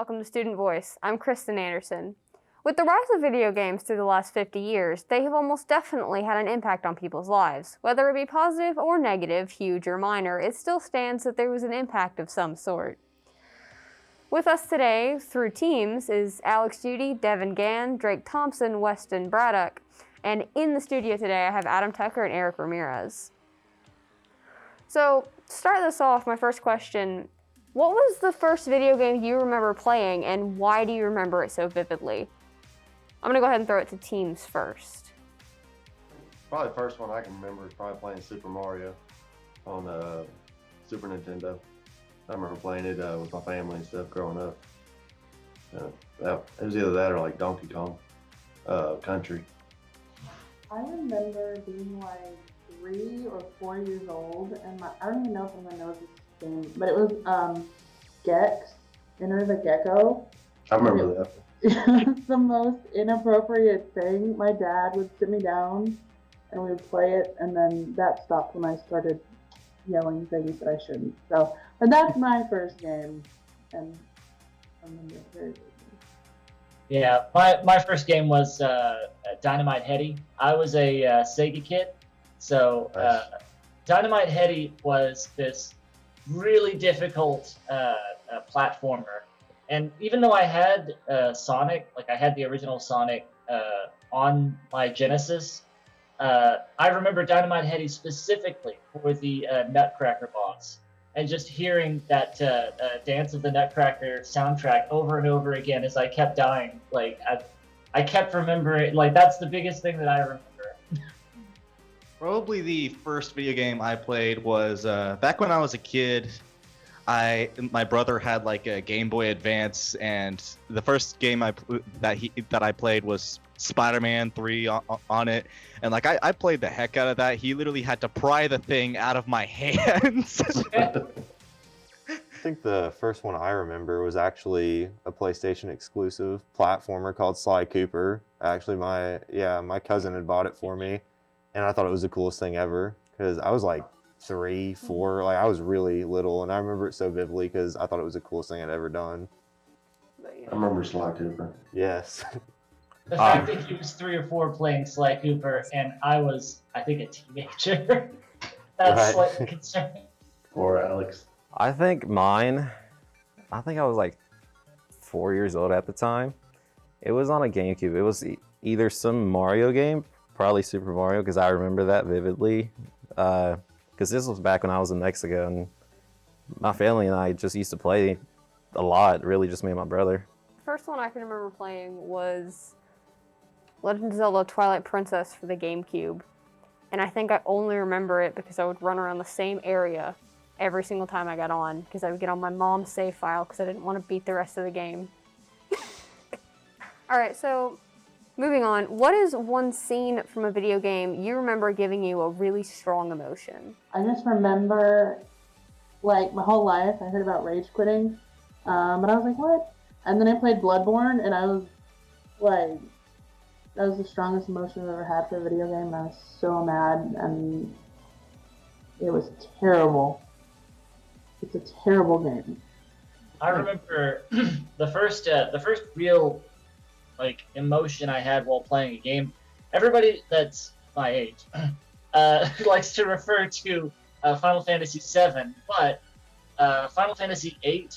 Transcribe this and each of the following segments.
welcome to Student Voice. I'm Kristin Anderson. With the rise of video games through the last 50 years, they have almost definitely had an impact on people's lives. Whether it be positive or negative, huge or minor, it still stands that there was an impact of some sort. With us today, through teams, is Alex Judy, Devin Gann, Drake Thompson, Weston Braddock, and in the studio today I have Adam Tucker and Eric Ramirez. So, to start this off, my first question, what was the first video game you remember playing and why do you remember it so vividly? I'm going to go ahead and throw it to teams first. Probably the first one I can remember is probably playing Super Mario on Super Nintendo. I remember playing it with my family and stuff growing up. It was either that or like Donkey Kong Country. I remember being like 3 or 4 years old, and I don't even know if anyone knows this game, but it was Gex, Enter the Gecko. I remember that. It was the most inappropriate thing. My dad would sit me down and we would play it, and then that stopped when I started yelling things that I shouldn't. So, but that's my first game, and I remember it very vividly. Yeah, my first game was Dynamite Headdy. I was a Sega kid, so Dynamite Headdy was this really difficult platformer. And even though I had Sonic, like I had the original Sonic on my Genesis, I remember Dynamite Headdy specifically for the Nutcracker boss. And just hearing that Dance of the Nutcracker soundtrack over and over again as I kept dying, like I kept remembering, like that's the biggest thing that I remember. Probably the first video game I played was back when I was a kid. My brother had like a Game Boy Advance, and the first game that I played was Spider-Man 3 on it, and like I played the heck out of that. He literally had to pry the thing out of my hands. I think the first one I remember was actually a PlayStation exclusive platformer called Sly Cooper. Actually, my cousin had bought it for me, and I thought it was the coolest thing ever because I was like 3, 4, like I was really little, and I remember it so vividly because I thought it was the coolest thing I'd ever done. I remember Sly Cooper. Yes. The fact that he was 3 or 4 playing Sly Cooper, and I was, I think, a teenager. That's Right. slightly concerning. Or Alex. I think I was like 4 years old at the time. It was on a GameCube. It was either some Mario game, probably Super Mario, because I remember that vividly. Because this was back when I was in Mexico, and my family and I just used to play a lot, really just me and my brother. The first one I can remember playing was Legend of Zelda Twilight Princess for the GameCube. And I think I only remember it because I would run around the same area every single time I got on, because I would get on my mom's save file because I didn't want to beat the rest of the game. Alright, so moving on, what is one scene from a video game you remember giving you a really strong emotion? I just remember, like, my whole life I heard about rage quitting, but I was like, what? And then I played Bloodborne, and I was like, that was the strongest emotion I've ever had for a video game, and I was so mad, and it was terrible. It's a terrible game. I remember the first real like emotion I had while playing a game. Everybody that's my age likes to refer to Final Fantasy VII, but Final Fantasy VIII,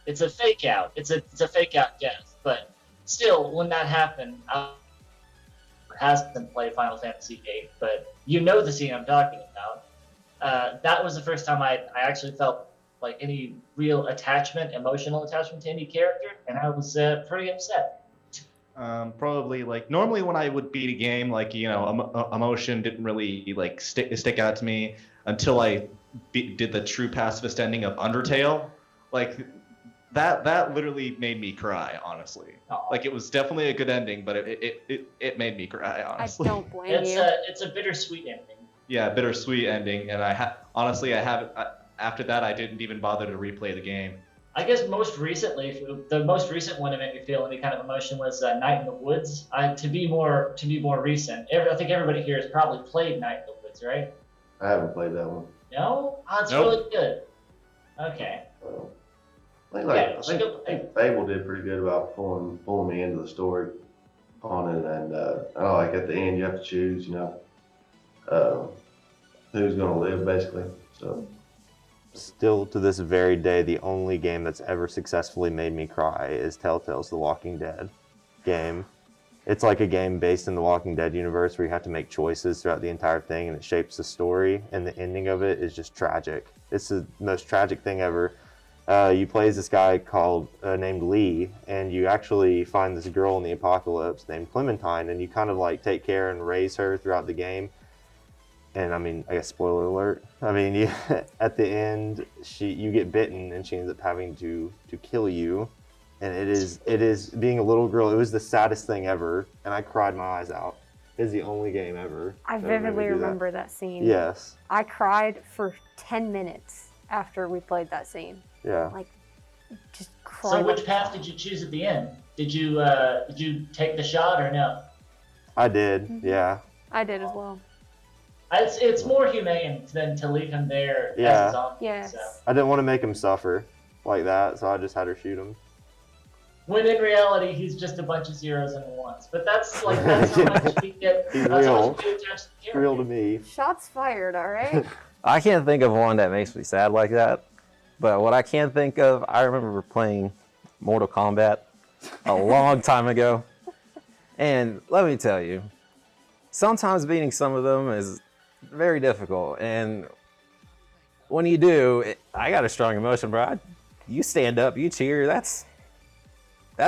it's a fake out. It's a fake out death. But still, when that happened, I hasn't played Final Fantasy VIII, but you know the scene I'm talking about. That was the first time I actually felt like any real emotional attachment to any character, and I was pretty upset. Probably like normally when I would beat a game, like emotion didn't really like stick out to me until I did the true pacifist ending of Undertale. Like that literally made me cry, honestly. Aww. Like it was definitely a good ending, but it made me cry, honestly. I don't blame you. It's a bittersweet ending. Yeah, bittersweet ending, and I haven't. After that, I didn't even bother to replay the game. I guess most recently, the most recent one to make me feel any kind of emotion was Night in the Woods. To be more recent, I think everybody here has probably played Night in the Woods, right? I haven't played that one. No? Oh, it's Nope. really good. Okay. I think Fable did pretty good about pulling me into the story on it, and I know, like at the end you have to choose, who's gonna live basically. So Still to this very day, the only game that's ever successfully made me cry is Telltale's The Walking Dead game. It's like a game based in the Walking Dead universe where you have to make choices throughout the entire thing, and it shapes the story, and the ending of it is just tragic. It's the most tragic thing ever. You play as this guy named Lee, and you actually find this girl in the apocalypse named Clementine, and you kind of like take care and raise her throughout the game. And I mean, I guess spoiler alert. I mean, at the end, you get bitten, and she ends up having to kill you. And it is being a little girl. It was the saddest thing ever, and I cried my eyes out. It's the only game ever. I that made me vividly do that. remember that scene. Yes. I cried for 10 minutes after we played that scene. Yeah. Like, just cried. So which path did you choose at the end? Did you take the shot or no? I did. Mhm. Yeah. I did as well. It's more humane than to leave him there Yeah. as a zombie. Yes. So. I didn't want to make him suffer like that, so I just had her shoot him. When in reality, he's just a bunch of zeros and ones. But that's how much we get. He's that's how real. much we attach to the character. Real to me. Shots fired, all right? I can't think of one that makes me sad like that. But what I can think of, I remember playing Mortal Kombat a long time ago. And let me tell you, sometimes beating some of them is very difficult. And when you do, I got a strong emotion, bro. You stand up, you cheer. That's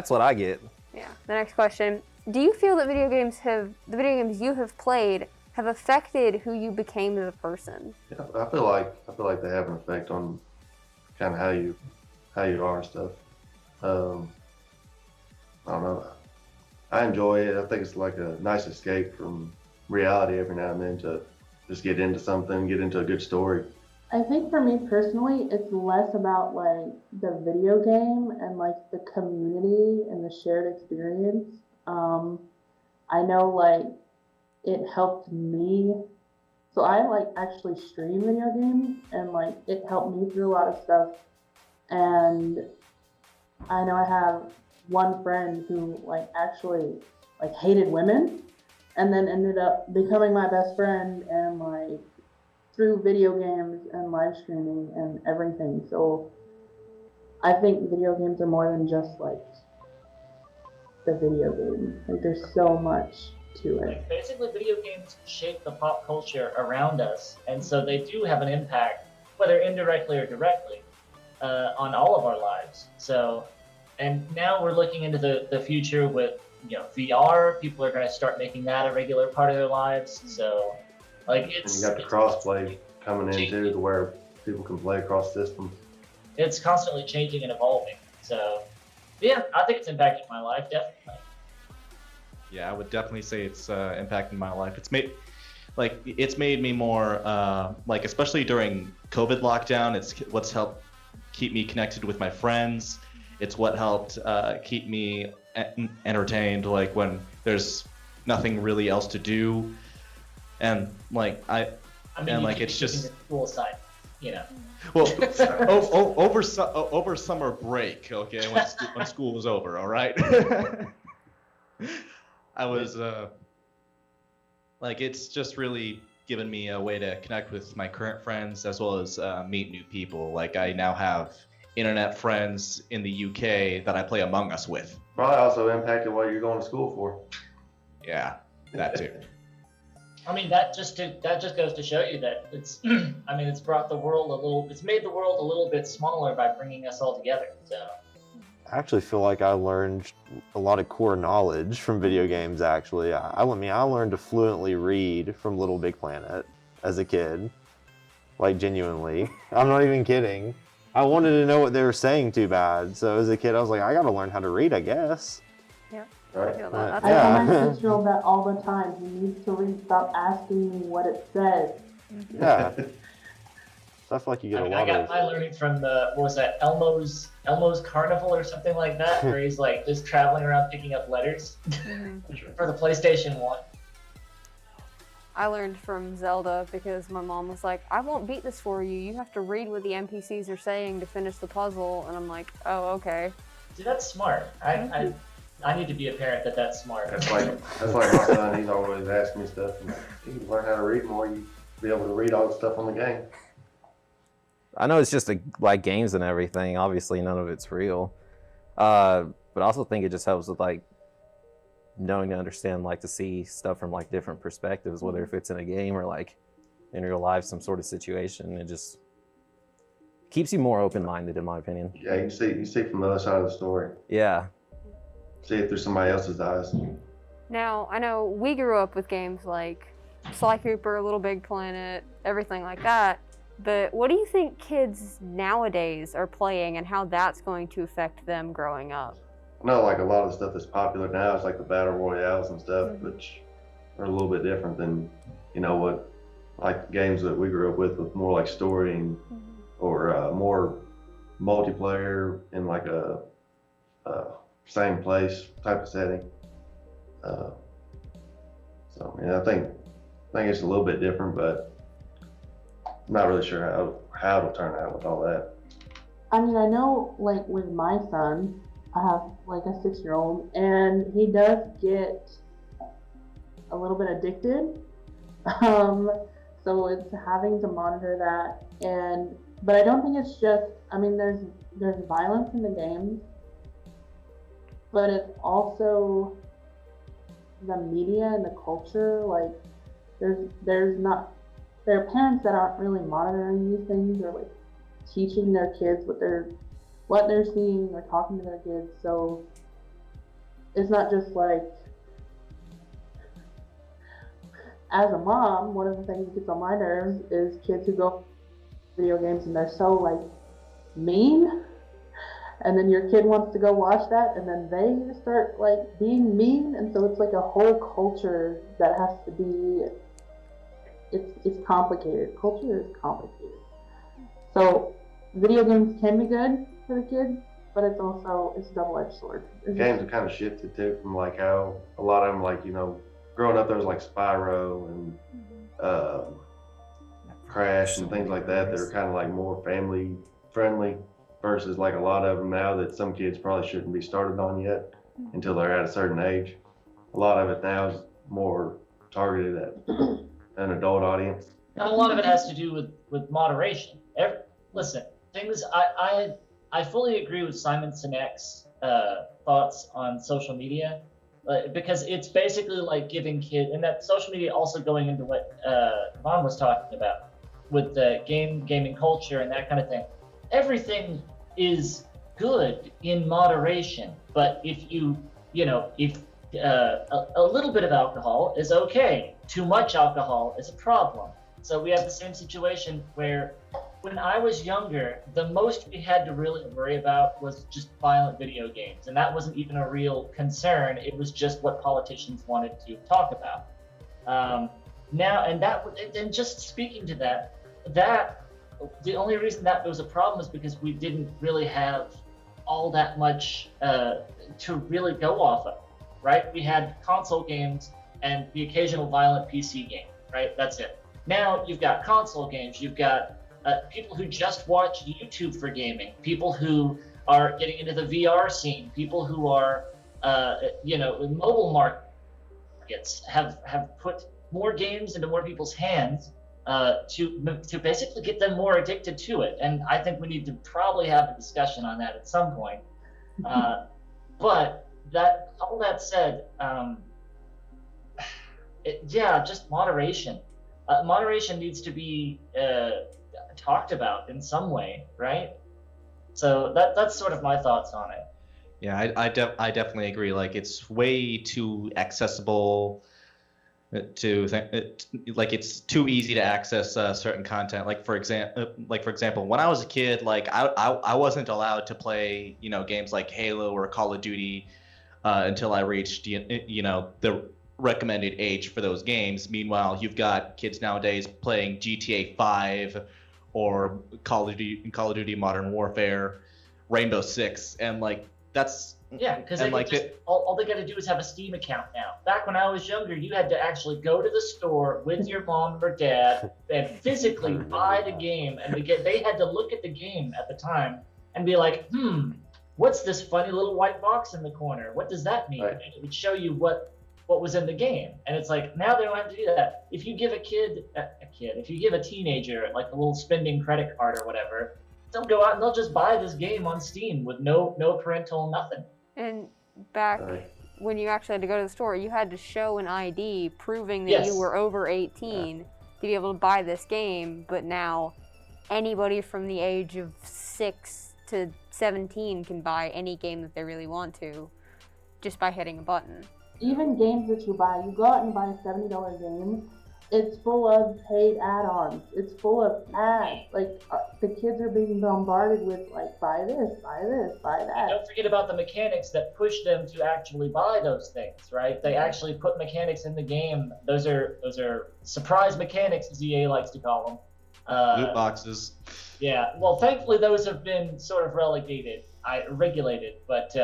what I get. Yeah. The next question. Do you feel that the video games you have played have affected who you became as a person? yeah, I feel like they have an effect on kind of how you are and stuff. I don't know. I enjoy it. I think it's like a nice escape from reality every now and then to just get into something, get into a good story. I think for me personally, it's less about like the video game and like the community and the shared experience. I know like it helped me. So I like actually stream video games, and like it helped me through a lot of stuff. And I know I have one friend who like actually like hated women, and then ended up becoming my best friend, and like through video games and live streaming and everything. So I think video games are more than just like the video game. Like there's so much to it. Like, basically, video games shape the pop culture around us, and so they do have an impact, whether indirectly or directly, on all of our lives. So, and now we're looking into the future with VR. People are going to start making that a regular part of their lives. So, like And it's you got the crossplay coming in too, to where people can play across systems. it's constantly changing and evolving. So, yeah, I think it's impacted my life definitely. Yeah, I would definitely say it's impacted my life. It's made me more especially during COVID lockdown. It's what's helped keep me connected with my friends. It's what helped keep me entertained, like when there's nothing really else to do, and it's just the school side, well, over summer break, okay, when school was over, all right. I was it's just really given me a way to connect with my current friends as well as meet new people. Like I now have internet friends in the UK that I play Among Us with. Probably also impacted what you're going to school for. Yeah, that too. I mean, that just goes to show you that it's it's brought the world it's made the world a little bit smaller by bringing us all together. So I actually feel like I learned a lot of core knowledge from video games, actually. I learned to fluently read from Little Big Planet as a kid. Like, genuinely. I'm not even kidding. I wanted to know what they were saying too bad. So as a kid, I was like, I gotta learn how to read, I guess. Yeah. Right? I feel that. I Yeah. tell my 6-year-old that all the time. He needs to read. Stop asking me what it says. Yeah. So I feel like you get a I lot got of... my learning from what was that, Elmo's Carnival or something like that, where he's like just traveling around picking up letters Mhm. for the PlayStation 1. I learned from Zelda because my mom was like, I won't beat this for you. You have to read what the NPCs are saying to finish the puzzle. And I'm like, oh, okay. See, that's smart. I need to be a parent that's smart. That's like my son. He's always asking me stuff. And you learn how to read more, you be able to read all the stuff on the game. I know it's just like games and everything. Obviously, none of it's real. But I also think it just helps with like knowing to understand, like to see stuff from like different perspectives, whether if it's in a game or like in real life, some sort of situation. It just keeps you more open-minded, in my opinion. Yeah, you see from the other side of the story. Yeah. See it through somebody else's eyes. Now, I know we grew up with games like Sly Cooper, Little Big Planet, everything like that. But what do you think kids nowadays are playing and how that's going to affect them growing up? I know like a lot of the stuff that's popular now is like the battle royales and stuff, which are a little bit different than, what like games that we grew up with more like story and or more multiplayer in like a same place type of setting. So I think it's a little bit different, but I'm not really sure how it'll turn out with all that. I mean, I know, like, with my son, I have, like, a 6-year-old, and he does get a little bit addicted. So it's having to monitor that, but I don't think it's just, I mean, there's violence in the games, but it's also the media and the culture. Like, there are parents that aren't really monitoring these things or like teaching their kids what they're seeing or talking to their kids. So it's not just like, as a mom, one of the things that gets on my nerves is kids who go video games and they're so like mean, and then your kid wants to go watch that and then they start like being mean, and so it's like a whole culture that has to be, it's complicated. Culture is complicated. So video games can be good for the kids, but it's a double-edged sword. Games have kind of shifted too from like how a lot of them, like, growing up there was like Spyro and Crash and things like that are kind of like more family friendly versus like a lot of them now that some kids probably shouldn't be started on yet until they're at a certain age. A lot of it now is more targeted at an adult audience. And a lot of it has to do with moderation. Listen, I fully agree with Simon Sinek's thoughts on social media, because it's basically like giving kids, and that social media also going into what Vaughn was talking about with the gaming culture and that kind of thing. Everything is good in moderation, but if a little bit of alcohol is okay, too much alcohol is a problem. So we have the same situation where when I was younger, the most we had to really worry about was just violent video games. And that wasn't even a real concern. It was just what politicians wanted to talk about. And just speaking to that, the only reason that was a problem is because we didn't really have all that much to really go off of, right? We had console games and the occasional violent PC game, right? That's it. Now you've got console games, you've got people who just watch YouTube for gaming, people who are getting into the VR scene, people who are, in mobile markets have put more games into more people's hands to basically get them more addicted to it. And I think we need to probably have a discussion on that at some point. But all that said, just moderation. Moderation needs to be talked about in some way, right? So that's sort of my thoughts on it. Yeah, I definitely agree. Like, it's way too accessible like it's too easy to access certain content. Like for example, when I was a kid, like I wasn't allowed to play games like Halo or Call of Duty until I reached the recommended age for those games. Meanwhile, you've got kids nowadays playing GTA 5 or Call of Duty Modern Warfare, Rainbow Six, and like that's Yeah, because And like all they got to do is have a Steam account now. Back when I was younger, you had to actually go to the store with your mom or dad and physically buy the game, and they had to look at the game at the time and be like, what's this funny little white box in the corner? What does that mean? Right. And it would show you what was in the game. And it's like, now they don't have to do that. If you give if you give a teenager like a little spending credit card or whatever, they'll go out and they'll just buy this game on Steam with no parental nothing. And back Right. when you actually had to go to the store, you had to show an ID proving that Yes. you were over 18 to be able to buy this game. But now, anybody from the age of 6 to 17 can buy any game that they really want to, just by hitting a button. Even games that you buy, you go out and buy a $70 game, it's full of paid add-ons. It's full of ads. Like, the kids are being bombarded with, like, buy this, buy that. Don't forget about the mechanics that push them to actually buy those things, right? They actually put mechanics in the game. Those are surprise mechanics, as EA likes to call them. Loot boxes. Yeah. Well, thankfully those have been sort of regulated. But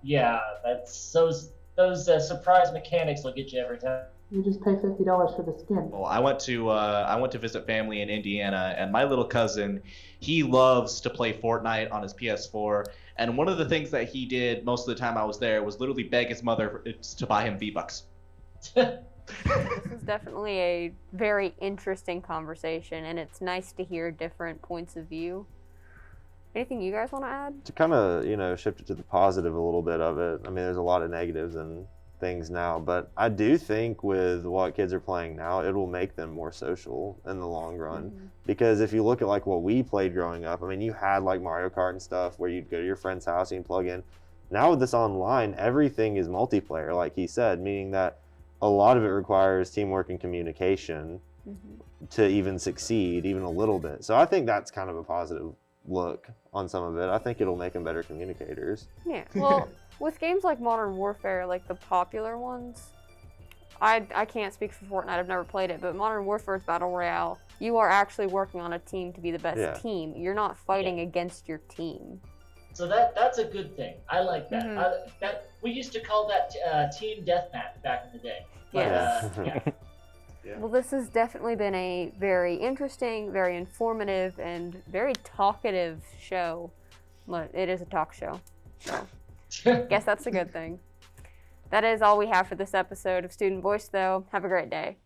yeah, that's those surprise mechanics will get you every time. You just pay $50 for the skin. Well, I went to visit family in Indiana, and my little cousin, he loves to play Fortnite on his PS4. And one of the things that he did most of the time I was there was literally beg his mother to buy him V-Bucks. This is definitely a very interesting conversation, and it's nice to hear different points of view. Anything you guys want to add? To kind of, shift it to the positive a little bit of it. I mean, there's a lot of negatives and things now, but I do think with what kids are playing now, it will make them more social in the long run. Mm-hmm. Because if you look at like what we played growing up, I mean, you had like Mario Kart and stuff where you'd go to your friend's house and plug in. Now with this online, everything is multiplayer, like he said, meaning that a lot of it requires teamwork and communication to even succeed, even a little bit. So I think that's kind of a positive look on some of it. I think it'll make them better communicators. Yeah. Well, with games like Modern Warfare, like the popular ones, I can't speak for Fortnite, I've never played it, but Modern Warfare's Battle Royale, you are actually working on a team to be the best team. You're not fighting against your team. So that's a good thing. I like that. Mm-hmm. We used to call that team deathmatch back in the day. But, Yes. Yeah. Well, this has definitely been a very interesting, very informative, and very talkative show. But it is a talk show, so guess that's a good thing. That is all we have for this episode of Student Voice, though. Have a great day.